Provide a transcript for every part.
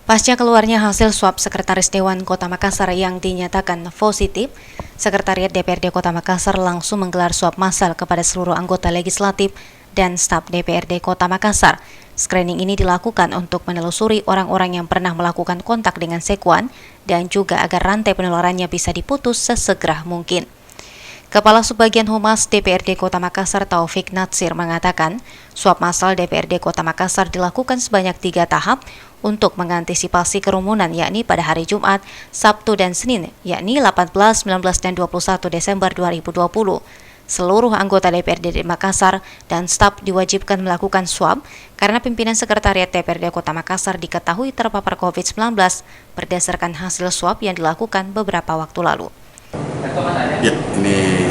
Pasca keluarnya hasil swab Sekretaris Dewan Kota Makassar yang dinyatakan positif, Sekretariat DPRD Kota Makassar langsung menggelar swab massal kepada seluruh anggota legislatif dan staf DPRD Kota Makassar. Screening ini dilakukan untuk menelusuri orang-orang yang pernah melakukan kontak dengan Sekuan dan juga agar rantai penularannya bisa diputus sesegera mungkin. Kepala Subbagian Humas DPRD Kota Makassar Taufik Natsir mengatakan, swab massal DPRD Kota Makassar dilakukan sebanyak 3 tahap untuk mengantisipasi kerumunan, yakni pada hari Jumat, Sabtu, dan Senin, yakni 18, 19, dan 21 Desember 2020. Seluruh anggota DPRD di Makassar dan staf diwajibkan melakukan swab karena pimpinan Sekretariat DPRD Kota Makassar diketahui terpapar COVID-19 berdasarkan hasil swab yang dilakukan beberapa waktu lalu. Ya, ini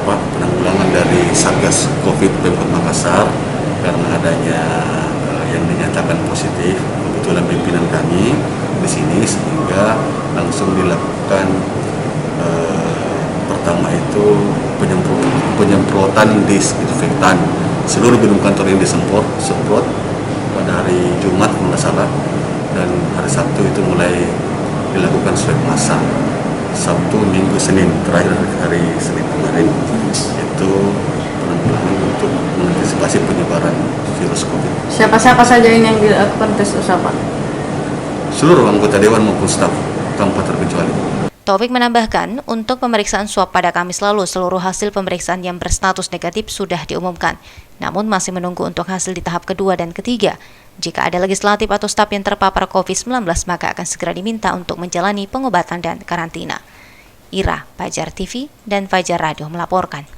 penanggulangan dari Satgas COVID Pemkot Makassar karena adanya yang dinyatakan positif, kebetulan pimpinan kami di sini, sehingga langsung dilakukan pertama itu penyemprotan disinfektan seluruh gedung kantor yang disemprot pada hari Jumat kalau nggak salah, dan hari Sabtu itu mulai dilakukan swab massal. Sabtu, Minggu, Senin, terakhir hari Senin kemarin itu penanggulangan untuk mengantisipasi penyebaran virus COVID. Siapa-siapa saja ini yang dilakukan tes usap, Pak? Seluruh anggota dewan maupun staf tanpa terkecuali. Taufik menambahkan, untuk pemeriksaan swab pada Kamis lalu, seluruh hasil pemeriksaan yang berstatus negatif sudah diumumkan. Namun masih menunggu untuk hasil di tahap kedua dan ketiga. Jika ada legislatif atau staf yang terpapar COVID-19, maka akan segera diminta untuk menjalani pengobatan dan karantina. Ira, Fajar TV, dan Fajar Radio melaporkan.